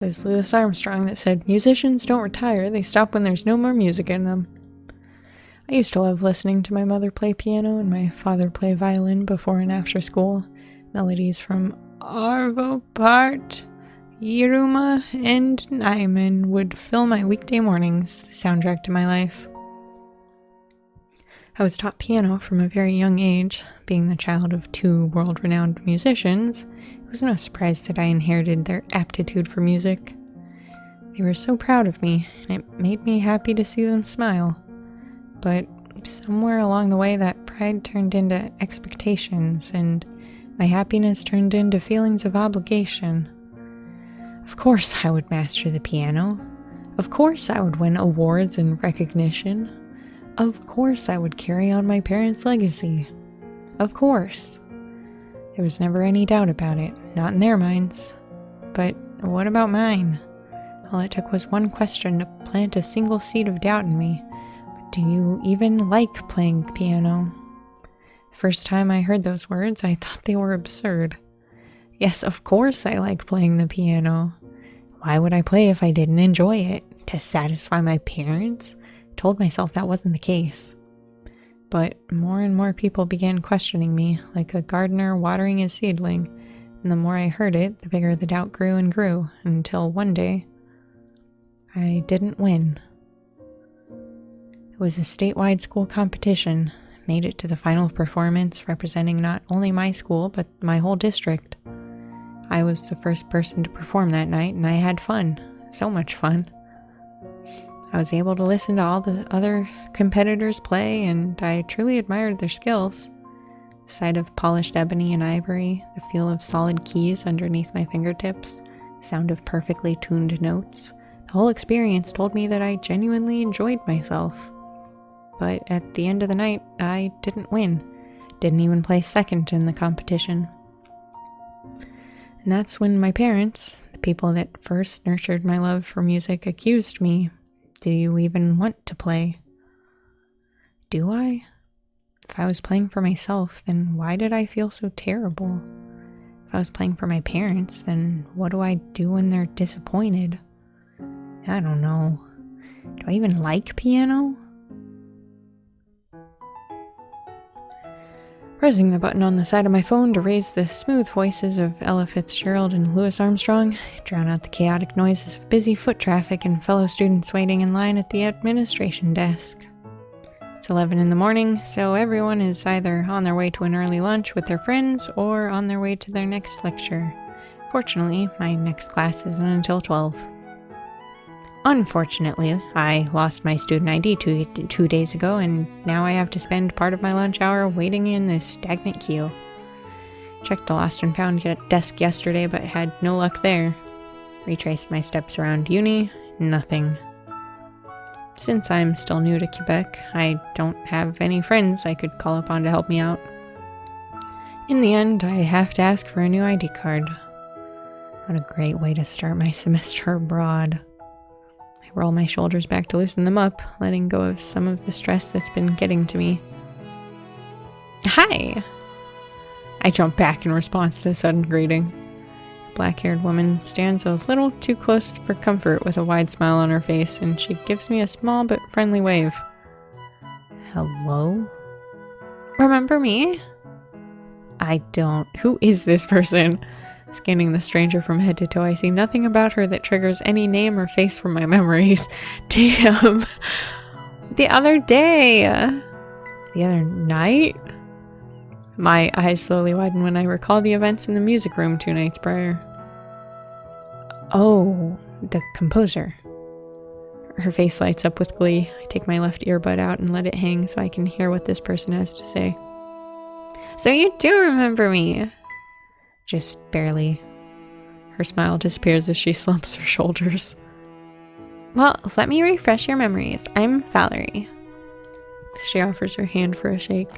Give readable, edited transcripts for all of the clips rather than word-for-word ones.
It was Louis Armstrong that said, "Musicians don't retire, they stop when there's no more music in them." I used to love listening to my mother play piano and my father play violin before and after school. Melodies from Arvo Part, Yiruma, and Nyman would fill my weekday mornings, the soundtrack to my life. I was taught piano from a very young age. Being the child of two world-renowned musicians, it was no surprise that I inherited their aptitude for music. They were so proud of me, and it made me happy to see them smile. But somewhere along the way, that pride turned into expectations, and my happiness turned into feelings of obligation. Of course I would master the piano. Of course I would win awards and recognition. Of course I would carry on my parents' legacy. Of course. There was never any doubt about it, not in their minds. But what about mine? All it took was one question to plant a single seed of doubt in me. Do you even like playing piano? The first time I heard those words, I thought they were absurd. Yes, of course I like playing the piano. Why would I play if I didn't enjoy it? To satisfy my parents? I told myself that wasn't the case. But more and more people began questioning me, like a gardener watering his seedling, and the more I heard it, the bigger the doubt grew and grew, until one day, I didn't win. It was a statewide school competition. I made it to the final performance, representing not only my school, but my whole district. I was the first person to perform that night, and I had fun. So much fun. I was able to listen to all the other competitors play, and I truly admired their skills. The sight of polished ebony and ivory, the feel of solid keys underneath my fingertips, the sound of perfectly tuned notes. The whole experience told me that I genuinely enjoyed myself. But at the end of the night, I didn't win. Didn't even place second in the competition. And that's when my parents, the people that first nurtured my love for music, accused me. Do you even want to play? Do I? If I was playing for myself, then why did I feel so terrible? If I was playing for my parents, then what do I do when they're disappointed? I don't know. Do I even like piano? Pressing the button on the side of my phone to raise the smooth voices of Ella Fitzgerald and Louis Armstrong, drown out the chaotic noises of busy foot traffic and fellow students waiting in line at the administration desk. It's 11 in the morning, so everyone is either on their way to an early lunch with their friends or on their way to their next lecture. Fortunately, my next class isn't until 12. Unfortunately, I lost my student ID two days ago, and now I have to spend part of my lunch hour waiting in this stagnant queue. Checked the lost and found desk yesterday, but had no luck there. Retraced my steps around uni, nothing. Since I'm still new to Quebec, I don't have any friends I could call upon to help me out. In the end, I have to ask for a new ID card. What a great way to start my semester abroad. Roll my shoulders back to loosen them up, letting go of some of the stress that's been getting to me. Hi! I jump back in response to the sudden greeting. A black-haired woman stands a little too close for comfort with a wide smile on her face, and she gives me a small but friendly wave. Hello? Remember me? I don't. Who is this person? Scanning the stranger from head to toe, I see nothing about her that triggers any name or face from my memories. Damn. The other day. The other night? My eyes slowly widen when I recall the events in the music room 2 nights prior. Oh, the composer. Her face lights up with glee. I take my left earbud out and let it hang so I can hear what this person has to say. So you do remember me? Just barely. Her smile disappears as she slumps her shoulders. Well, let me refresh your memories. I'm Valerie. She offers her hand for a shake.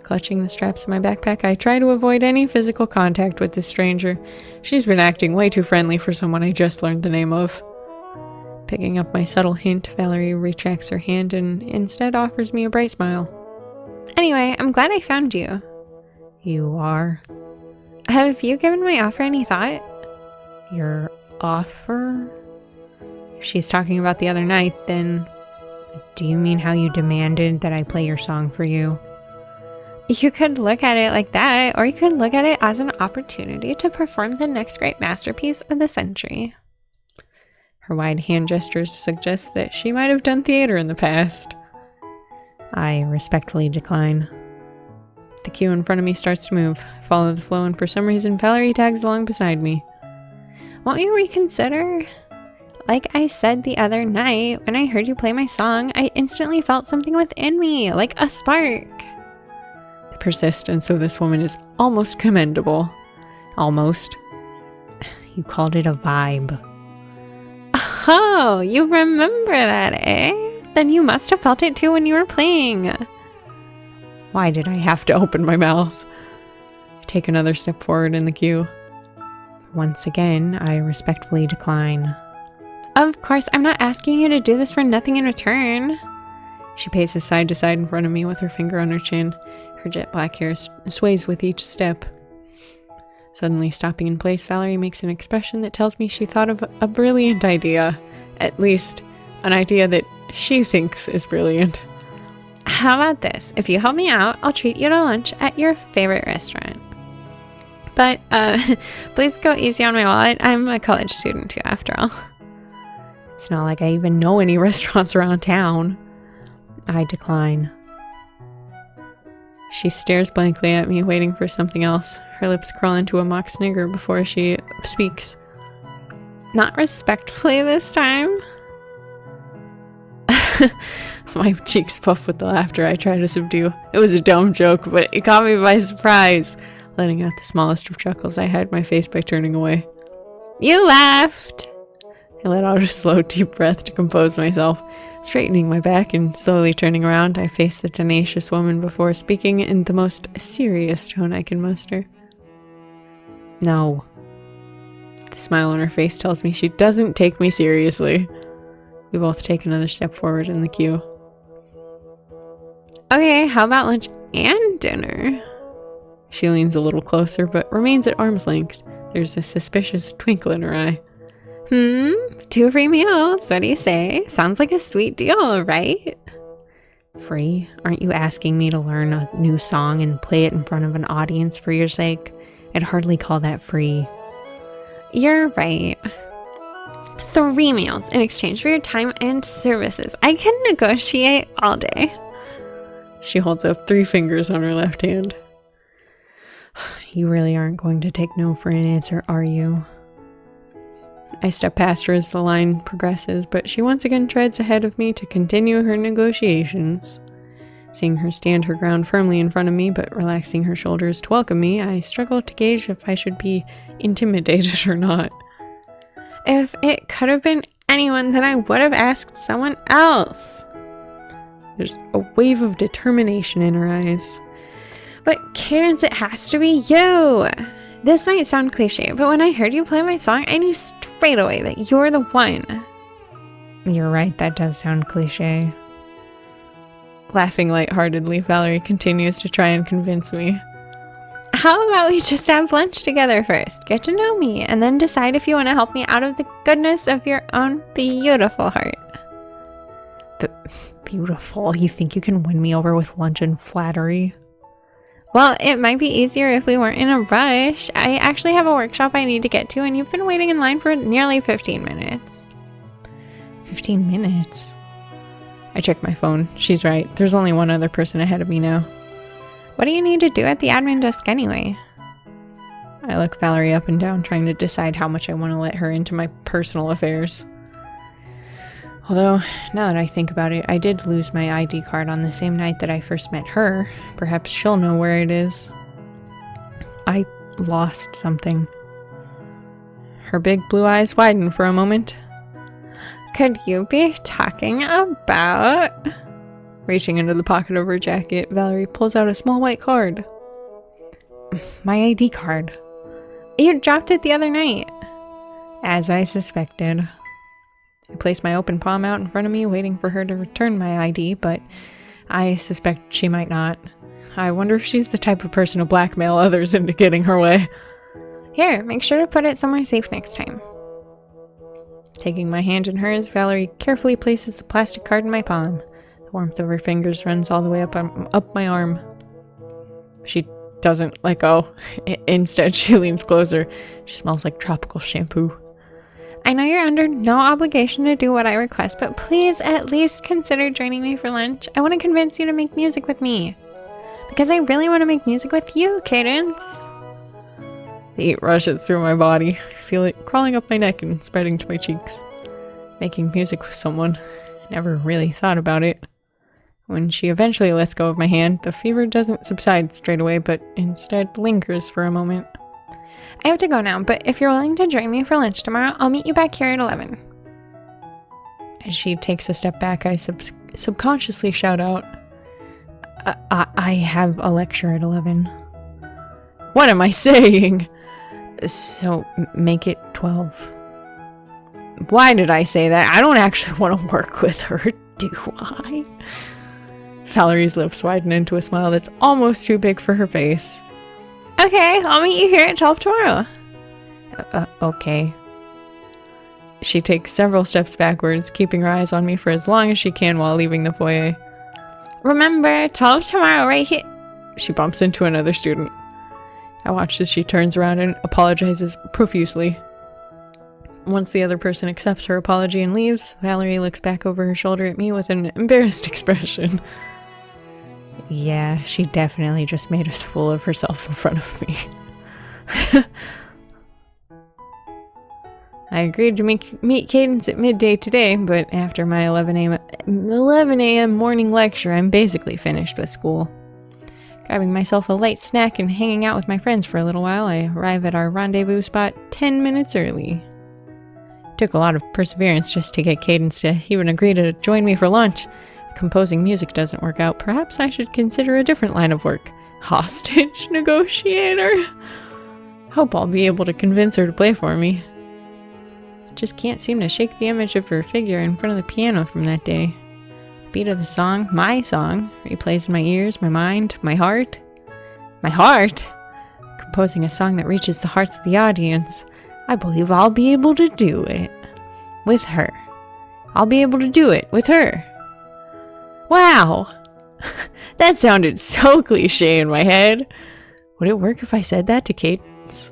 Clutching the straps of my backpack, I try to avoid any physical contact with this stranger. She's been acting way too friendly for someone I just learned the name of. Picking up my subtle hint, Valerie retracts her hand and instead offers me a bright smile. Anyway, I'm glad I found you. You are? Have you given my offer any thought? Your offer? If she's talking about the other night, then do you mean how you demanded that I play your song for you? You could look at it like that, or you could look at it as an opportunity to perform the next great masterpiece of the century. Her wide hand gestures suggest that she might have done theater in the past. I respectfully decline. The queue in front of me starts to move. I follow the flow, and for some reason, Valerie tags along beside me. Won't you reconsider? Like I said the other night, when I heard you play my song, I instantly felt something within me, like a spark. The persistence of this woman is almost commendable. Almost. You called it a vibe. Oh, you remember that, eh? Then you must have felt it too when you were playing. Why did I have to open my mouth? I take another step forward in the queue. Once again, I respectfully decline. Of course, I'm not asking you to do this for nothing in return. She paces side to side in front of me with her finger on her chin. Her jet black hair sways with each step. Suddenly stopping in place, Valerie makes an expression that tells me she thought of a brilliant idea. At least, an idea that she thinks is brilliant. How about this? If you help me out, I'll treat you to lunch at your favorite restaurant. But, please go easy on my wallet. I'm a college student too, after all. It's not like I even know any restaurants around town. I decline. She stares blankly at me, waiting for something else. Her lips curl into a mock snigger before she speaks. Not respectfully this time. My cheeks puff with the laughter I try to subdue. It was a dumb joke, but it caught me by surprise. Letting out the smallest of chuckles, I hide my face by turning away. You laughed! I let out a slow, deep breath to compose myself. Straightening my back and slowly turning around, I face the tenacious woman before speaking in the most serious tone I can muster. No. The smile on her face tells me she doesn't take me seriously. We both take another step forward in the queue. Okay, how about lunch and dinner? She leans a little closer, but remains at arm's length. There's a suspicious twinkle in her eye. 2 free meals. What do you say? Sounds like a sweet deal, right? Free? Aren't you asking me to learn a new song and play it in front of an audience for your sake? I'd hardly call that free. You're right. 3 meals in exchange for your time and services. I can negotiate all day. She holds up 3 fingers on her left hand. You really aren't going to take no for an answer, are you? I step past her as the line progresses, but she once again treads ahead of me to continue her negotiations. Seeing her stand her ground firmly in front of me, but relaxing her shoulders to welcome me, I struggle to gauge if I should be intimidated or not. If it could have been anyone, then I would have asked someone else. There's a wave of determination in her eyes. But Cadence, it has to be you! This might sound cliche, but when I heard you play my song, I knew straight away that you're the one. You're right, that does sound cliche. Laughing lightheartedly, Valerie continues to try and convince me. How about we just have lunch together first, get to know me, and then decide if you want to help me out of the goodness of your own beautiful heart. But beautiful? You think you can win me over with lunch and flattery? Well, it might be easier if we weren't in a rush. I actually have a workshop I need to get to, and you've been waiting in line for nearly 15 minutes. 15 minutes? I check my phone. She's right. There's only one other person ahead of me now. What do you need to do at the admin desk anyway? I look Valerie up and down, trying to decide how much I want to let her into my personal affairs. Although, now that I think about it, I did lose my ID card on the same night that I first met her. Perhaps she'll know where it is. I lost something. Her big blue eyes widen for a moment. Could you be talking about... Reaching into the pocket of her jacket, Valerie pulls out a small white card. My ID card. You dropped it the other night. As I suspected. I place my open palm out in front of me, waiting for her to return my ID, but I suspect she might not. I wonder if she's the type of person to blackmail others into getting her way. Here, make sure to put it somewhere safe next time. Taking my hand in hers, Valerie carefully places the plastic card in my palm. The warmth of her fingers runs all the way up my arm. She doesn't let go. Instead, she leans closer. She smells like tropical shampoo. I know you're under no obligation to do what I request, but please at least consider joining me for lunch. I want to convince you to make music with me. Because I really want to make music with you, Cadence. The heat rushes through my body. I feel it crawling up my neck and spreading to my cheeks. Making music with someone. I never really thought about it. When she eventually lets go of my hand, the fever doesn't subside straight away, but instead lingers for a moment. I have to go now, but if you're willing to join me for lunch tomorrow, I'll meet you back here at 11. As she takes a step back, I subconsciously shout out, I have a lecture at 11. What am I saying? So, make it 12. Why did I say that? I don't actually want to work with her, do I? Valerie's lips widen into a smile that's almost too big for her face. Okay, I'll meet you here at 12 tomorrow. Okay. She takes several steps backwards, keeping her eyes on me for as long as she can while leaving the foyer. Remember, 12 tomorrow, right here. She bumps into another student. I watch as she turns around and apologizes profusely. Once the other person accepts her apology and leaves, Valerie looks back over her shoulder at me with an embarrassed expression. Yeah, she definitely just made us fool of herself in front of me. I agreed to meet Cadence at midday today, but after my 11 a.m. morning lecture, I'm basically finished with school. Grabbing myself a light snack and hanging out with my friends for a little while, I arrive at our rendezvous spot 10 minutes early. It took a lot of perseverance just to get Cadence to even agree to join me for lunch. If composing music doesn't work out, perhaps I should consider a different line of work. Hostage negotiator? Hope I'll be able to convince her to play for me. Just can't seem to shake the image of her figure in front of the piano from that day. The beat of the song, my song, replays in my ears, my mind, my heart. My heart? Composing a song that reaches the hearts of the audience. I believe I'll be able to do it. With her. I'll be able to do it with her. Wow! That sounded so cliche in my head. Would it work if I said that to Cadence?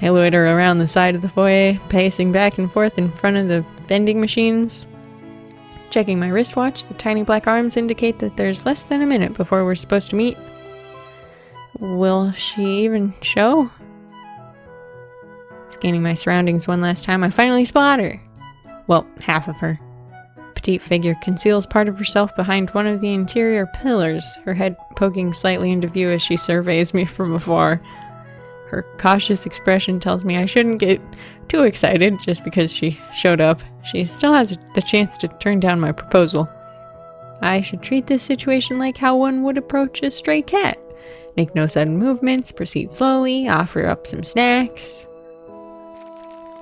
I loiter around the side of the foyer, pacing back and forth in front of the vending machines. Checking my wristwatch, the tiny black arms indicate that there's less than a minute before we're supposed to meet. Will she even show? Scanning my surroundings one last time, I finally spot her. Well, half of her. Petite figure conceals part of herself behind one of the interior pillars, her head poking slightly into view as she surveys me from afar. Her cautious expression tells me I shouldn't get too excited just because she showed up. She still has the chance to turn down my proposal. I should treat this situation like how one would approach a stray cat. Make no sudden movements, proceed slowly, offer up some snacks.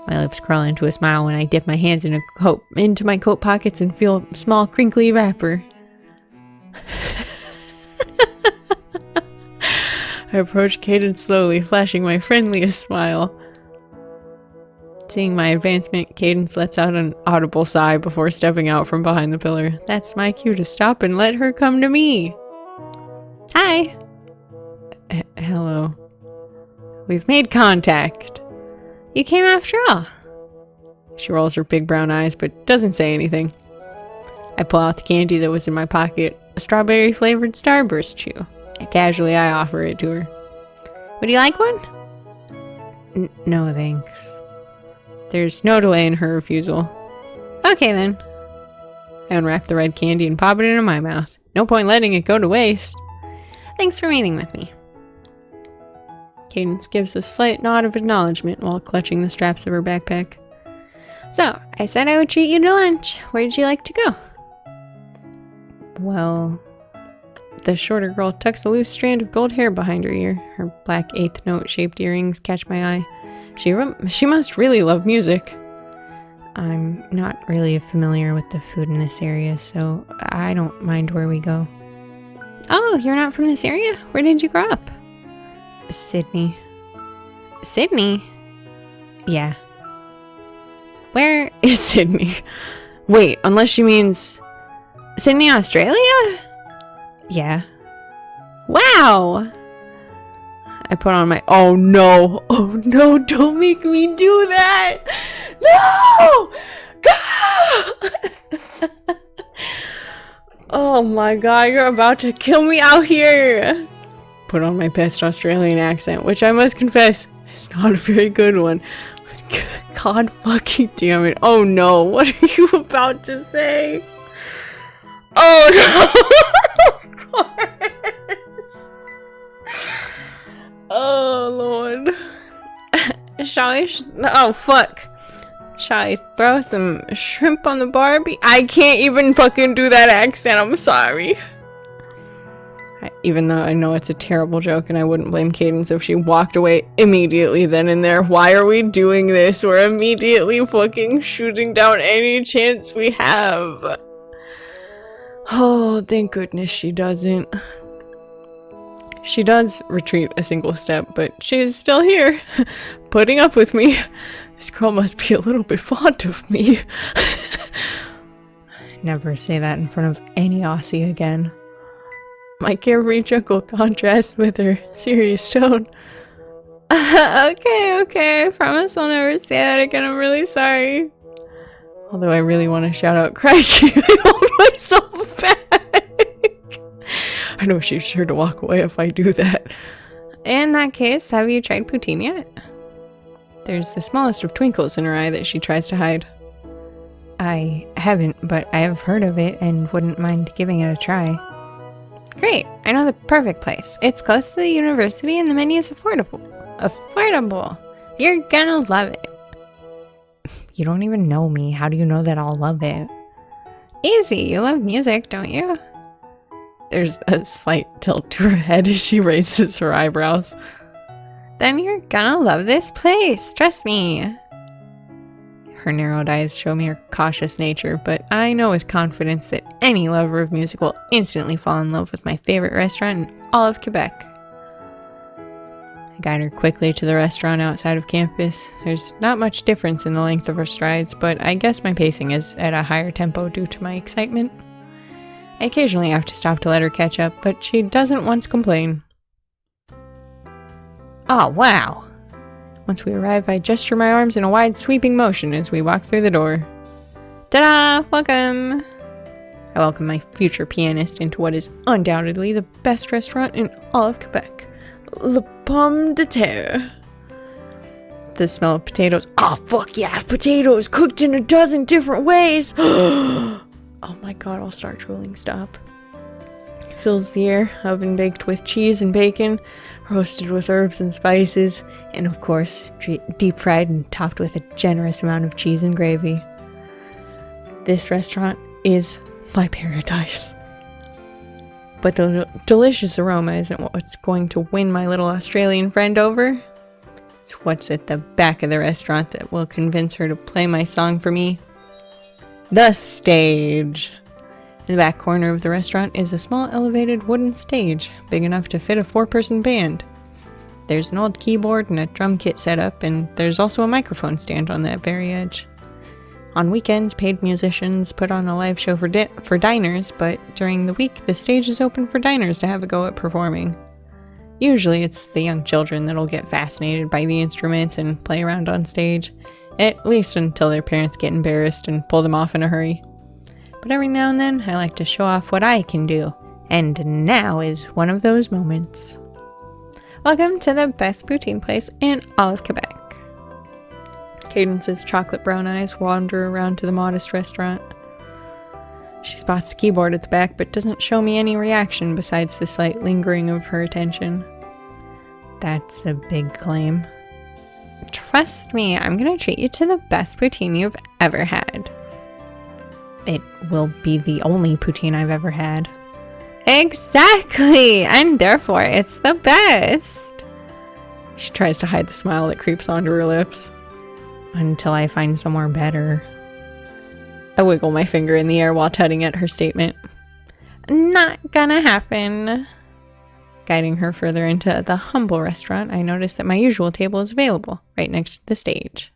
My lips crawl into a smile when I dip my hands into my coat pockets and feel a small crinkly wrapper. I approach Cadence slowly, flashing my friendliest smile. Seeing my advancement, Cadence lets out an audible sigh before stepping out from behind the pillar. That's my cue to stop and let her come to me. Hi. Hello. We've made contact. You came after all. She rolls her big brown eyes, but doesn't say anything. I pull out the candy that was in my pocket, a strawberry-flavored Starburst chew. Casually, I offer it to her. Would you like one? No, thanks. There's no delay in her refusal. Okay, then. I unwrap the red candy and pop it into my mouth. No point letting it go to waste. Thanks for meeting with me. Cadence gives a slight nod of acknowledgement while clutching the straps of her backpack. So, I said I would treat you to lunch. Where'd you like to go? Well... The shorter girl tucks a loose strand of gold hair behind her ear. Her black eighth note shaped earrings catch my eye. She must really love music. I'm not really familiar with the food in this area, so I don't mind where we go. Oh, you're not from this area? Where did you grow up? Sydney. Sydney? Yeah. is Sydney. Wait, unless she means Sydney, Australia? Yeah. Wow! I put on my... Oh no, don't make me do that! No! God! Oh my god, you're about to kill me out here! Put on my best Australian accent, which I must confess is not a very good one. God fucking damn it. Oh no, what are you about to say? Oh no! Of course! Oh lord. Shall I? Oh fuck. Shall I throw some shrimp on the Barbie? I can't even fucking do that accent, I'm sorry. Even though I know it's a terrible joke and I wouldn't blame Cadence if she walked away immediately then and there. Why are we doing this? We're immediately fucking shooting down any chance we have. Oh, thank goodness she doesn't. She does retreat a single step, but she is still here, putting up with me. This girl must be a little bit fond of me. Never say that in front of any Aussie again. My carefree chuckle contrasts with her serious tone. Okay, I promise I'll never say that again. I'm really sorry. Although I really want to shout out Crikey, I hold myself back. I know she's sure to walk away if I do that. In that case, have you tried poutine yet? There's the smallest of twinkles in her eye that she tries to hide. I haven't, but I have heard of it and wouldn't mind giving it a try. Great, I know the perfect place. It's close to the university and the menu is affordable. Affordable! You're gonna love it. You don't even know me. How do you know that I'll love it? Easy, you love music, don't you? There's a slight tilt to her head as she raises her eyebrows. Then you're gonna love this place, trust me. Her narrowed eyes show me her cautious nature, but I know with confidence that any lover of music will instantly fall in love with my favorite restaurant in all of Quebec. I guide her quickly to the restaurant outside of campus. There's not much difference in the length of her strides, but I guess my pacing is at a higher tempo due to my excitement. I occasionally have to stop to let her catch up, but she doesn't once complain. Oh, wow! Once we arrive, I gesture my arms in a wide sweeping motion as we walk through the door. Ta-da! Welcome! I welcome my future pianist into what is undoubtedly the best restaurant in all of Quebec. Le Pomme de Terre. The smell of potatoes. Oh, fuck yeah! Potatoes cooked in a dozen different ways! Oh my god, I'll start drooling. Stop. Fills the air, oven baked with cheese and bacon, roasted with herbs and spices, and of course, deep fried and topped with a generous amount of cheese and gravy. This restaurant is my paradise. But the delicious aroma isn't what's going to win my little Australian friend over. It's what's at the back of the restaurant that will convince her to play my song for me. The stage. In the back corner of the restaurant is a small elevated wooden stage, big enough to fit a 4-person band. There's an old keyboard and a drum kit set up, and there's also a microphone stand on that very edge. On weekends, paid musicians put on a live show for diners, but during the week, the stage is open for diners to have a go at performing. Usually it's the young children that'll get fascinated by the instruments and play around on stage, at least until their parents get embarrassed and pull them off in a hurry. But every now and then, I like to show off what I can do, and now is one of those moments. Welcome to the best poutine place in all of Quebec. Cadence's chocolate brown eyes wander around to the modest restaurant. She spots the keyboard at the back, but doesn't show me any reaction besides the slight lingering of her attention. That's a big claim. Trust me, I'm gonna treat you to the best poutine you've ever had. It will be the only poutine I've ever had. Exactly! And therefore, it's the best! She tries to hide the smile that creeps onto her lips. Until I find somewhere better. I wiggle my finger in the air while tutting at her statement. Not gonna happen. Guiding her further into the humble restaurant, I notice that my usual table is available, right next to the stage.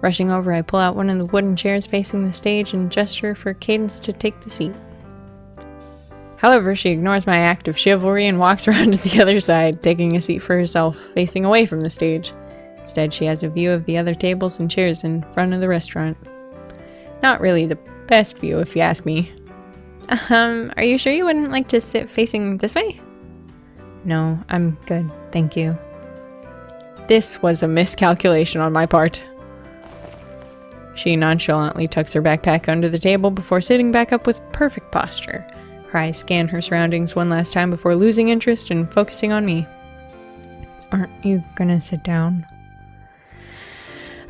Rushing over, I pull out one of the wooden chairs facing the stage and gesture for Cadence to take the seat. However, she ignores my act of chivalry and walks around to the other side, taking a seat for herself, facing away from the stage. Instead, she has a view of the other tables and chairs in front of the restaurant. Not really the best view, if you ask me. Are you sure you wouldn't like to sit facing this way? No, I'm good, thank you. This was a miscalculation on my part. She nonchalantly tucks her backpack under the table before sitting back up with perfect posture. Her eyes scan her surroundings one last time before losing interest and focusing on me. Aren't you gonna sit down?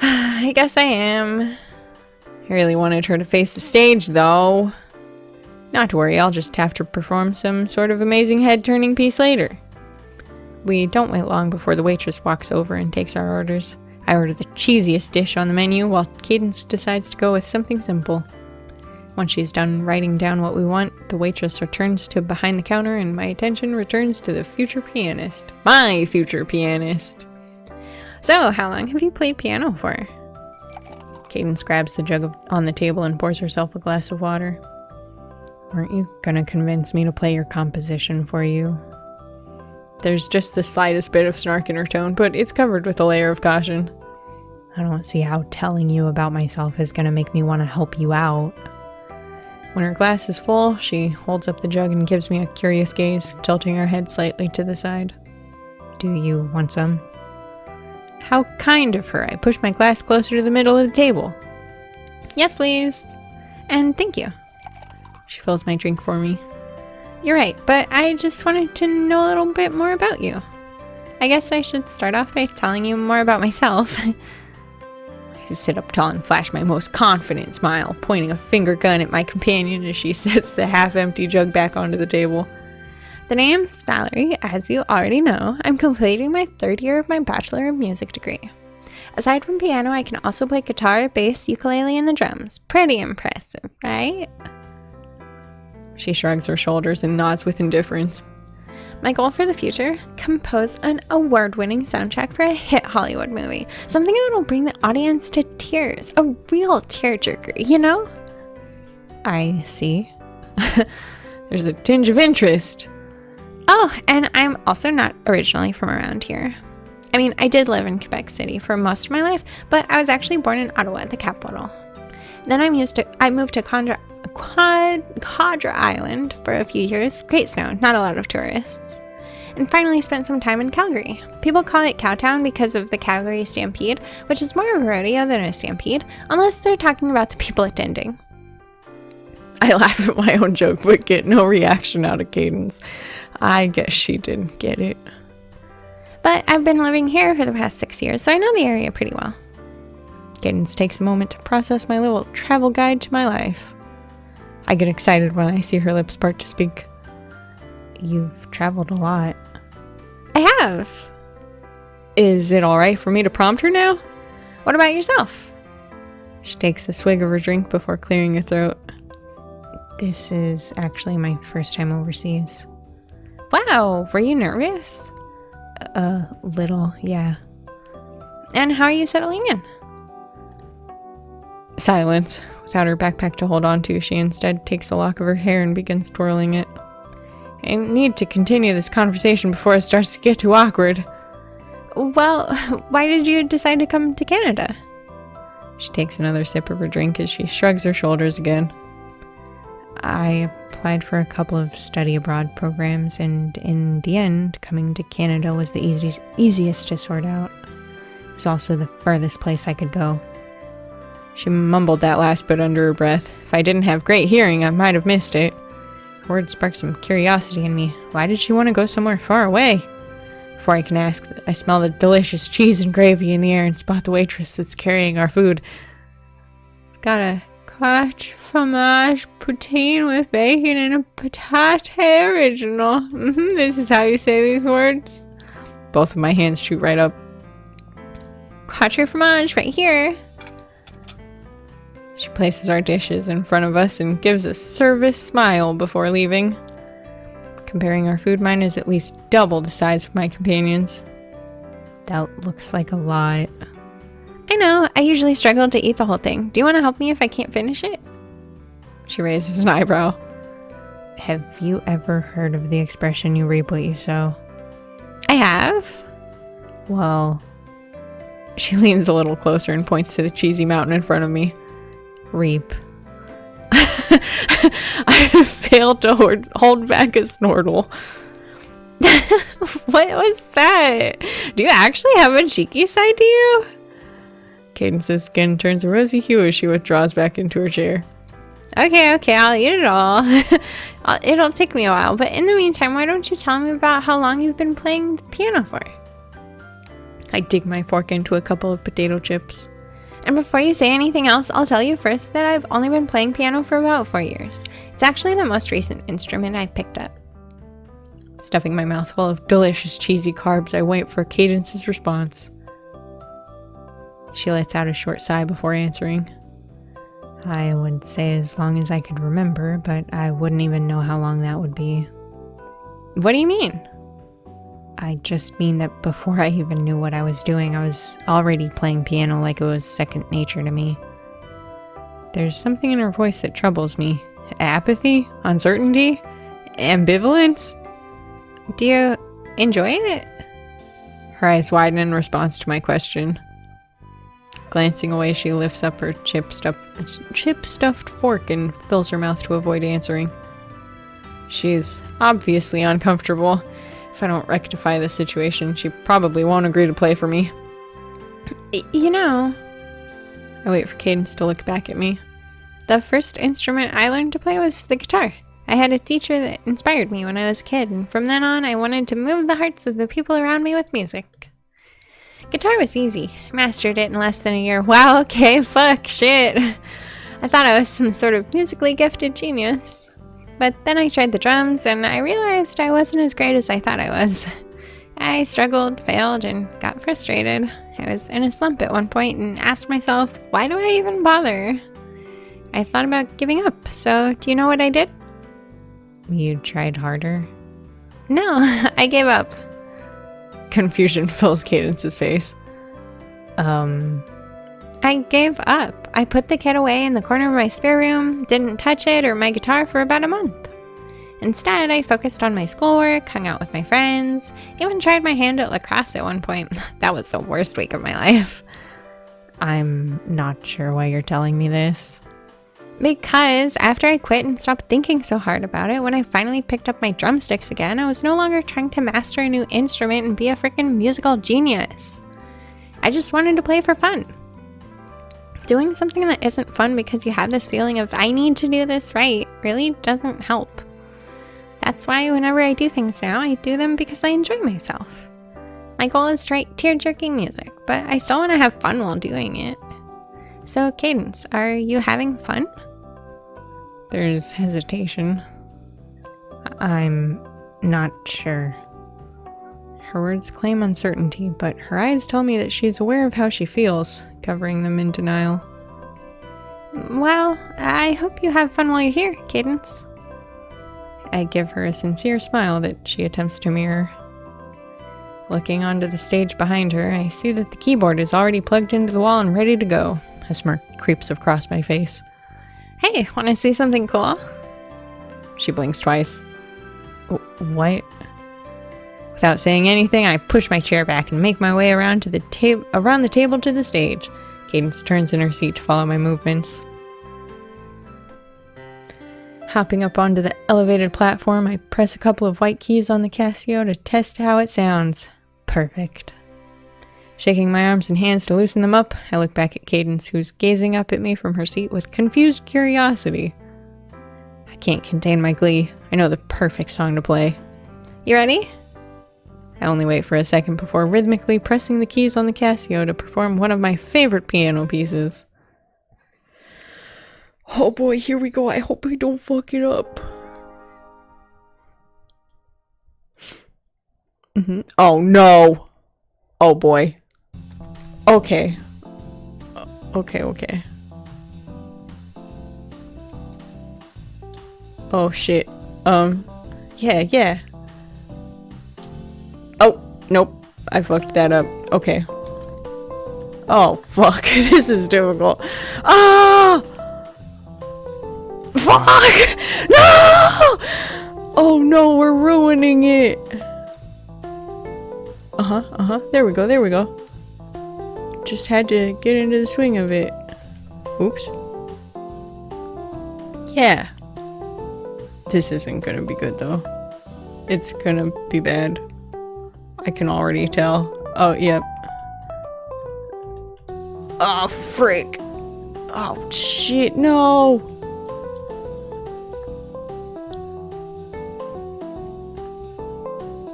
I guess I am. I really wanted her to face the stage, though. Not to worry, I'll just have to perform some sort of amazing head-turning piece later. We don't wait long before the waitress walks over and takes our orders. I order the cheesiest dish on the menu, while Cadence decides to go with something simple. Once she's done writing down what we want, the waitress returns to behind the counter and my attention returns to the future pianist. My future pianist! So, how long have you played piano for? Cadence grabs the jug on the table and pours herself a glass of water. Aren't you gonna convince me to play your composition for you? There's just the slightest bit of snark in her tone, but it's covered with a layer of caution. I don't see how telling you about myself is gonna make me want to help you out. When her glass is full, she holds up the jug and gives me a curious gaze, tilting her head slightly to the side. Do you want some? How kind of her. I push my glass closer to the middle of the table. Yes, please. And thank you. She fills my drink for me. You're right, but I just wanted to know a little bit more about you. I guess I should start off by telling you more about myself. I sit up tall and flash my most confident smile, pointing a finger gun at my companion as she sets the half-empty jug back onto the table. The name's Valerie, as you already know. I'm completing my 3rd year of my Bachelor of Music degree. Aside from piano, I can also play guitar, bass, ukulele, and the drums. Pretty impressive, right? She shrugs her shoulders and nods with indifference. My goal for the future? Compose an award-winning soundtrack for a hit Hollywood movie. Something that'll bring the audience to tears. A real tearjerker, you know? I see. There's a tinge of interest. Oh, and I'm also not originally from around here. I mean, I did live in Quebec City for most of my life, but I was actually born in Ottawa, the capital. Then I moved to Cadre Island for a few years. Great snow, not a lot of tourists. And finally spent some time in Calgary. People call it Cowtown because of the Calgary Stampede, which is more of a rodeo than a stampede, unless they're talking about the people attending. I laugh at my own joke, but get no reaction out of Cadence. I guess she didn't get it. But I've been living here for the past 6 years, so I know the area pretty well. Cadence takes a moment to process my little travel guide to my life. I get excited when I see her lips part to speak. You've traveled a lot. I have. Is it alright for me to prompt her now? What about yourself? She takes a swig of her drink before clearing her throat. This is actually my first time overseas. Wow, were you nervous? A little, yeah. And how are you settling in? Silence. Without her backpack to hold on to, she instead takes a lock of her hair and begins twirling it. I need to continue this conversation before it starts to get too awkward. Well, why did you decide to come to Canada? She takes another sip of her drink as she shrugs her shoulders again. I applied for a couple of study abroad programs, and in the end, coming to Canada was the easiest to sort out. It was also the furthest place I could go. She mumbled that last bit under her breath. If I didn't have great hearing, I might have missed it. Her words sparked some curiosity in me. Why did she want to go somewhere far away? Before I can ask, I smell the delicious cheese and gravy in the air and spot the waitress that's carrying our food. Got a quiche fromage poutine with bacon and a patate original. This is how you say these words. Both of my hands shoot right up. Quiche fromage right here. She places our dishes in front of us and gives a service smile before leaving. Comparing our food, mine is at least double the size of my companion's. That looks like a lot. I know, I usually struggle to eat the whole thing. Do you want to help me if I can't finish it? She raises an eyebrow. Have you ever heard of the expression, you reap what you sow? I have. Well, she leans a little closer and points to the cheesy mountain in front of me. Reap. I have failed to hold back a snortle. What was that? Do you actually have a cheeky side to you? Cadence's skin turns a rosy hue as she withdraws back into her chair. Okay, I'll eat it all. It'll take me a while, but in the meantime, why don't you tell me about how long you've been playing the piano for? I dig my fork into a couple of potato chips. And before you say anything else, I'll tell you first that I've only been playing piano for about 4 years. It's actually the most recent instrument I've picked up. Stuffing my mouth full of delicious cheesy carbs, I wait for Cadence's response. She lets out a short sigh before answering. I would say as long as I could remember, but I wouldn't even know how long that would be. What do you mean? I just mean that before I even knew what I was doing, I was already playing piano like it was second nature to me. There's something in her voice that troubles me. Apathy? Uncertainty? Ambivalence? Do you enjoy it? Her eyes widen in response to my question. Glancing away, she lifts up her chip-stuffed fork and fills her mouth to avoid answering. She's obviously uncomfortable. If I don't rectify the situation, she probably won't agree to play for me. You know... I wait for Cadence to look back at me. The first instrument I learned to play was the guitar. I had a teacher that inspired me when I was a kid, and from then on I wanted to move the hearts of the people around me with music. Guitar was easy. I mastered it in less than a year. Wow, okay, fuck, shit. I thought I was some sort of musically gifted genius. But then I tried the drums, and I realized I wasn't as great as I thought I was. I struggled, failed, and got frustrated. I was in a slump at one point and asked myself, why do I even bother? I thought about giving up, so do you know what I did? You tried harder? No, I gave up. Confusion fills Cadence's face. I gave up. I put the kit away in the corner of my spare room, didn't touch it or my guitar for about a month. Instead, I focused on my schoolwork, hung out with my friends, even tried my hand at lacrosse at one point. That was the worst week of my life. I'm not sure why you're telling me this. Because after I quit and stopped thinking so hard about it, when I finally picked up my drumsticks again, I was no longer trying to master a new instrument and be a freaking musical genius. I just wanted to play for fun. Doing something that isn't fun because you have this feeling of, I need to do this right, really doesn't help. That's why whenever I do things now, I do them because I enjoy myself. My goal is to write tear-jerking music, but I still want to have fun while doing it. So, Cadence, are you having fun? There's hesitation. I'm not sure. Her words claim uncertainty, but her eyes tell me that she's aware of how she feels, covering them in denial. Well, I hope you have fun while you're here, Cadence. I give her a sincere smile that she attempts to mirror. Looking onto the stage behind her, I see that the keyboard is already plugged into the wall and ready to go. A smirk creeps across my face. Hey, want to see something cool? She blinks twice. What? Without saying anything, I push my chair back and make my way around the table to the stage. Cadence turns in her seat to follow my movements. Hopping up onto the elevated platform, I press a couple of white keys on the Casio to test how it sounds. Perfect. Shaking my arms and hands to loosen them up, I look back at Cadence, who's gazing up at me from her seat with confused curiosity. I can't contain my glee. I know the perfect song to play. You ready? I only wait for a second before rhythmically pressing the keys on the Casio to perform one of my favorite piano pieces. Oh boy, here we go. I hope I don't fuck it up. Oh no. Oh boy. Okay. Okay. Oh shit. Yeah. Oh, nope. I fucked that up. Okay. Oh, fuck. This is difficult. Ah! Fuck! No! Oh no, we're ruining it. There we go. Just had to get into the swing of it. Oops. Yeah. This isn't gonna be good though. It's gonna be bad. I can already tell. Oh, yep. Oh, frick. Oh, shit, no.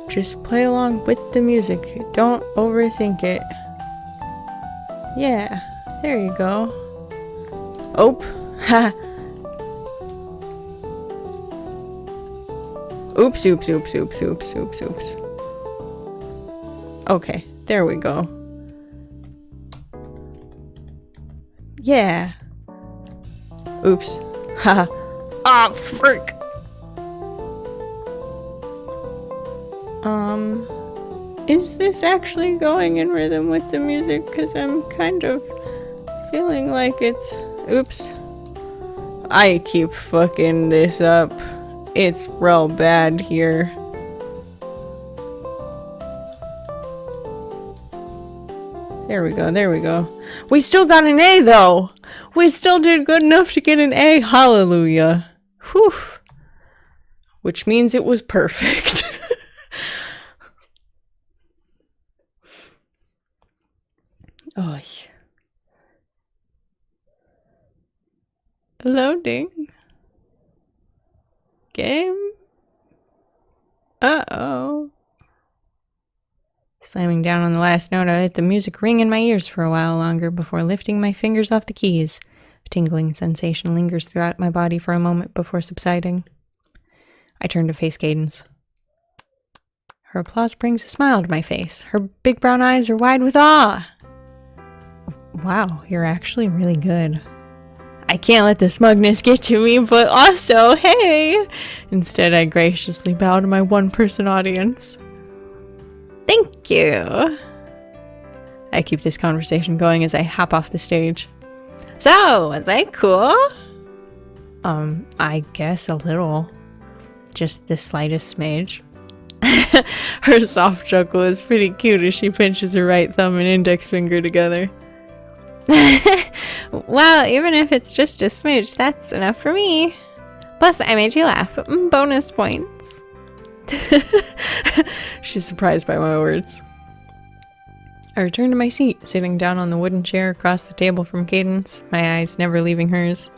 Just play along with the music. Don't overthink it. Yeah, there you go. Oh, ha. Oops. Okay, there we go. Yeah. Oops. Haha. Ah, frick. Is this actually going in rhythm with the music? Because I'm kind of feeling like it's... Oops. I keep fucking this up. It's real bad here. There we go. We still got an A though! We still did good enough to get an A. Hallelujah. Whew. Which means it was perfect. Oh. Loading. Game. Uh-oh. Slamming down on the last note, I let the music ring in my ears for a while longer before lifting my fingers off the keys. A tingling sensation lingers throughout my body for a moment before subsiding. I turn to face Cadence. Her applause brings a smile to my face. Her big brown eyes are wide with awe. Wow, you're actually really good. I can't let the smugness get to me, but also, hey! Instead, I graciously bow to my one-person audience. Thank you! I keep this conversation going as I hop off the stage. So, was I cool? I guess a little. Just the slightest smidge. Her soft chuckle is pretty cute as she pinches her right thumb and index finger together. Well, even if it's just a smidge, that's enough for me. Plus, I made you laugh. Bonus points. She's surprised by my words. I return to my seat, sitting down on the wooden chair across the table from Cadence, my eyes never leaving hers.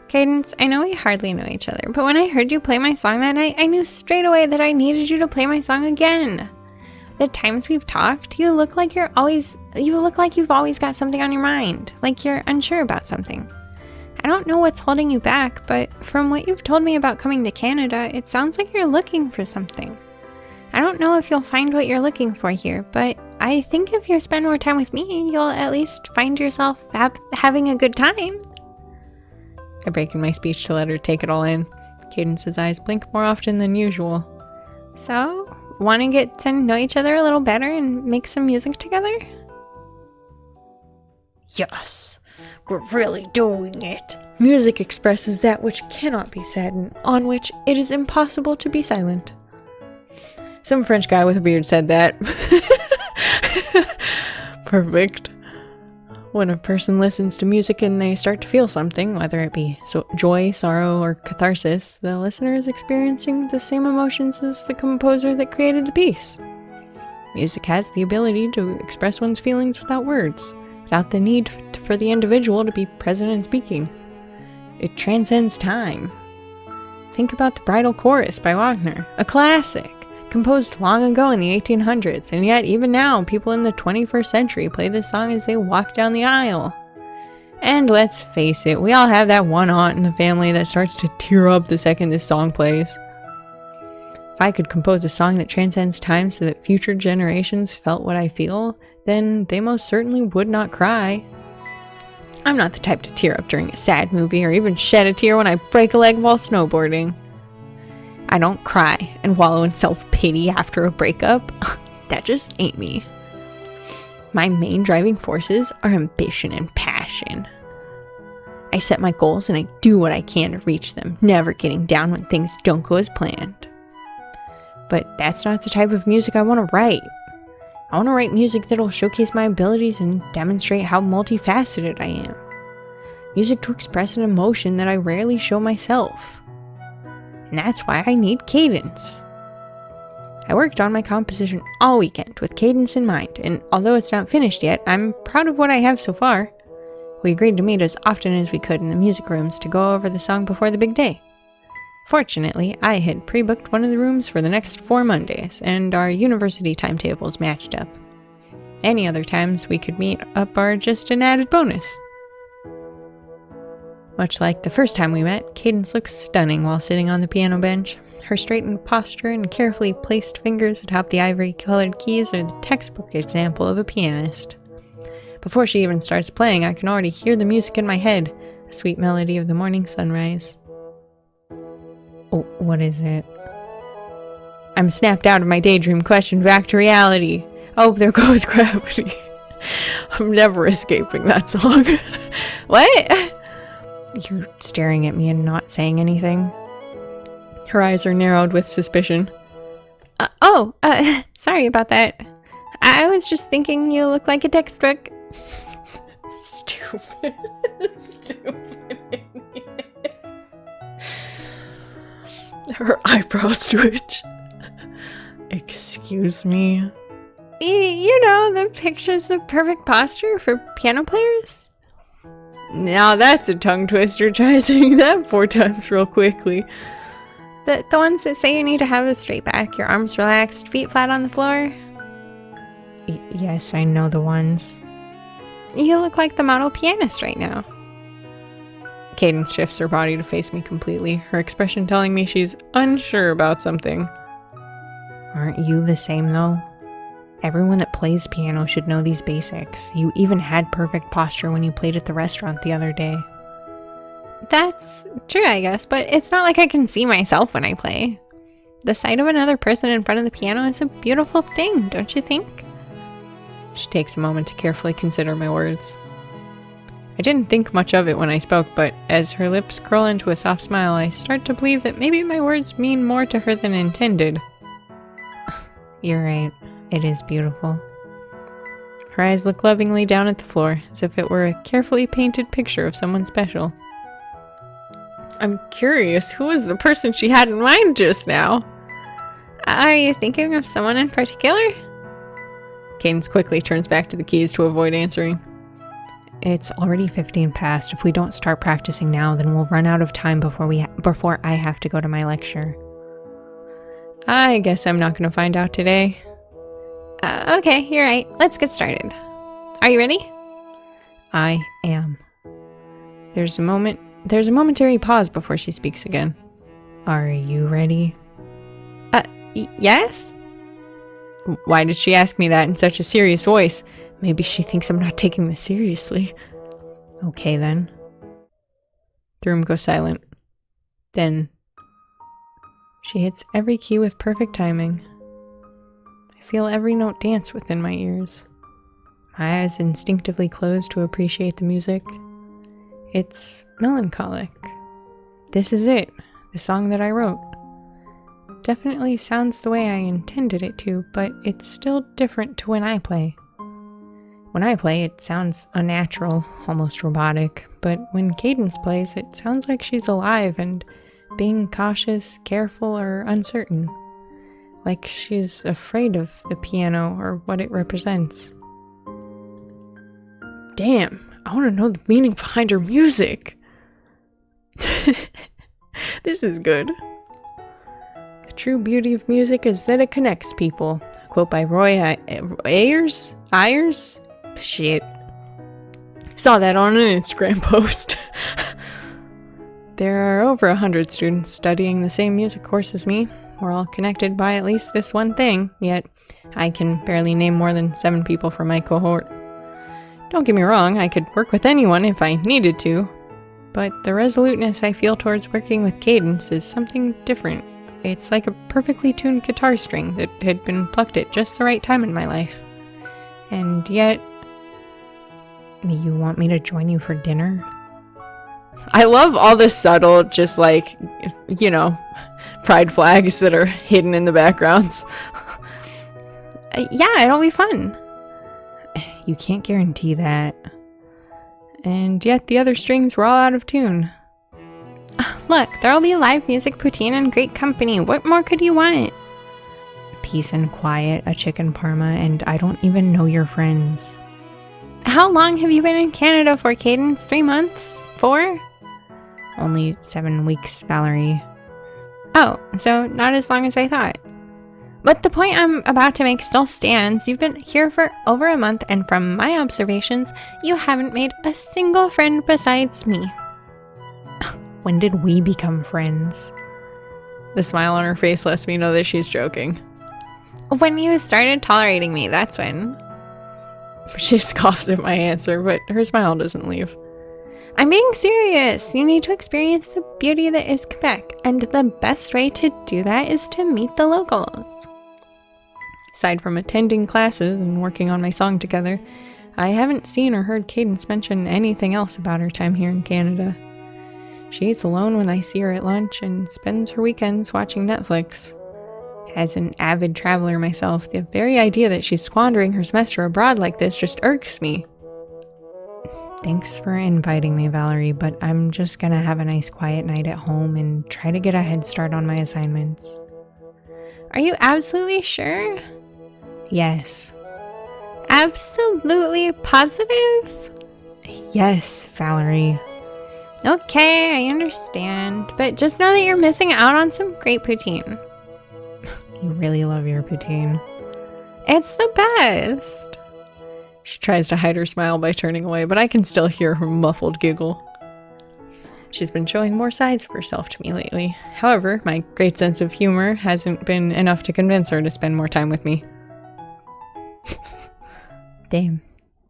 Cadence, I know we hardly know each other, but when I heard you play my song that night, I knew straight away that I needed you to play my song again. The times we've talked, you look like you've always got something on your mind, like you're unsure about something. I don't know what's holding you back, but from what you've told me about coming to Canada, it sounds like you're looking for something. I don't know if you'll find what you're looking for here, but I think if you spend more time with me, you'll at least find yourself having a good time. I break in my speech to let her take it all in. Cadence's eyes blink more often than usual. So, want to get to know each other a little better and make some music together? Yes, we're really doing it. Music expresses that which cannot be said and on which it is impossible to be silent. Some French guy with a beard said that. Perfect. When a person listens to music and they start to feel something, whether it be joy, sorrow, or catharsis, the listener is experiencing the same emotions as the composer that created the piece. Music has the ability to express one's feelings without words, without the need for the individual to be present and speaking. It transcends time. Think about the Bridal Chorus by Wagner, a classic, composed long ago in the 1800s, and yet even now people in the 21st century play this song as they walk down the aisle. And let's face it, we all have that one aunt in the family that starts to tear up the second this song plays. If I could compose a song that transcends time so that future generations felt what I feel, then they most certainly would not cry. I'm not the type to tear up during a sad movie or even shed a tear when I break a leg while snowboarding. I don't cry and wallow in self-pity after a breakup. That just ain't me. My main driving forces are ambition and passion. I set my goals and I do what I can to reach them, never getting down when things don't go as planned. But that's not the type of music I want to write. I want to write music that'll showcase my abilities and demonstrate how multifaceted I am. Music to express an emotion that I rarely show myself. And that's why I need cadence. I worked on my composition all weekend with cadence in mind, and although it's not finished yet, I'm proud of what I have so far. We agreed to meet as often as we could in the music rooms to go over the song before the big day. Fortunately, I had pre-booked one of the rooms for the next 4 Mondays, and our university timetables matched up. Any other times we could meet up are just an added bonus. Much like the first time we met, Cadence looks stunning while sitting on the piano bench. Her straightened posture and carefully placed fingers atop the ivory-colored keys are the textbook example of a pianist. Before she even starts playing, I can already hear the music in my head, a sweet melody of the morning sunrise. Oh, what is it? I'm snapped out of my daydream question back to reality. Oh, there goes gravity. I'm never escaping that song. What? You're staring at me and not saying anything. Her eyes are narrowed with suspicion. Sorry about that. I was just thinking you look like a textbook. Stupid. Stupid. Her eyebrows twitch. Excuse me? You know, the pictures of perfect posture for piano players? Now that's a tongue twister. Try saying that 4 times real quickly. The ones that say you need to have a straight back, your arms relaxed, feet flat on the floor? Yes, I know the ones. You look like the model pianist right now. Cadence shifts her body to face me completely, her expression telling me she's unsure about something. Aren't you the same though? Everyone that plays piano should know these basics. You even had perfect posture when you played at the restaurant the other day. That's true, I guess, but it's not like I can see myself when I play. The sight of another person in front of the piano is a beautiful thing, don't you think? She takes a moment to carefully consider my words. I didn't think much of it when I spoke, but as her lips curl into a soft smile, I start to believe that maybe my words mean more to her than intended. You're right. It is beautiful. Her eyes look lovingly down at the floor, as if it were a carefully painted picture of someone special. I'm curious, who was the person she had in mind just now? Are you thinking of someone in particular? Cadence quickly turns back to the keys to avoid answering. It's already 15 past. If we don't start practicing now, then we'll run out of time before I have to go to my lecture. I guess I'm not going to find out today. Okay, you're right. Let's get started. Are you ready? I am. There's a momentary pause before she speaks again. Are you ready? Yes? Why did she ask me that in such a serious voice? Maybe she thinks I'm not taking this seriously. Okay then. The room goes silent. Then she hits every key with perfect timing. I feel every note dance within my ears. My eyes instinctively close to appreciate the music. It's melancholic. This is it, the song that I wrote. Definitely sounds the way I intended it to, but it's still different to when I play. When I play, it sounds unnatural, almost robotic, but when Cadence plays, it sounds like she's alive and being cautious, careful, or uncertain. Like she's afraid of the piano or what it represents. Damn, I want to know the meaning behind her music. This is good. The true beauty of music is that it connects people. A quote by Roy Ayers? Shit. Saw that on an Instagram post. There are over 100 students studying the same music course as me. We're all connected by at least this one thing, yet I can barely name more than 7 people from my cohort. Don't get me wrong, I could work with anyone if I needed to, but the resoluteness I feel towards working with Cadence is something different. It's like a perfectly tuned guitar string that had been plucked at just the right time in my life. And yet, you want me to join you for dinner? I love all the subtle, just like, pride flags that are hidden in the backgrounds. Yeah, it'll be fun. You can't guarantee that. And yet the other strings were all out of tune. Look, there'll be live music, poutine, and great company. What more could you want? Peace and quiet, a chicken parma, and I don't even know your friends. How long have you been in Canada for, Cadence? 3 months? 4? Only 7 weeks, Valerie. Oh, so not as long as I thought. But the point I'm about to make still stands. You've been here for over a month, and from my observations, you haven't made a single friend besides me. When did we become friends? The smile on her face lets me know that she's joking. When you started tolerating me, that's when. She scoffs at my answer, but her smile doesn't leave. I'm being serious. You need to experience the beauty that is Quebec, and the best way to do that is to meet the locals. Aside from attending classes and working on my song together, I haven't seen or heard Cadence mention anything else about her time here in Canada. She eats alone when I see her at lunch and spends her weekends watching Netflix. As an avid traveler myself, the very idea that she's squandering her semester abroad like this just irks me. Thanks for inviting me, Valerie, but I'm just gonna have a nice quiet night at home and try to get a head start on my assignments. Are you absolutely sure? Yes. Absolutely positive? Yes, Valerie. Okay, I understand, but just know that you're missing out on some great poutine. You really love your poutine. It's the best. She tries to hide her smile by turning away, but I can still hear her muffled giggle. She's been showing more sides of herself to me lately. However, my great sense of humor hasn't been enough to convince her to spend more time with me. Damn.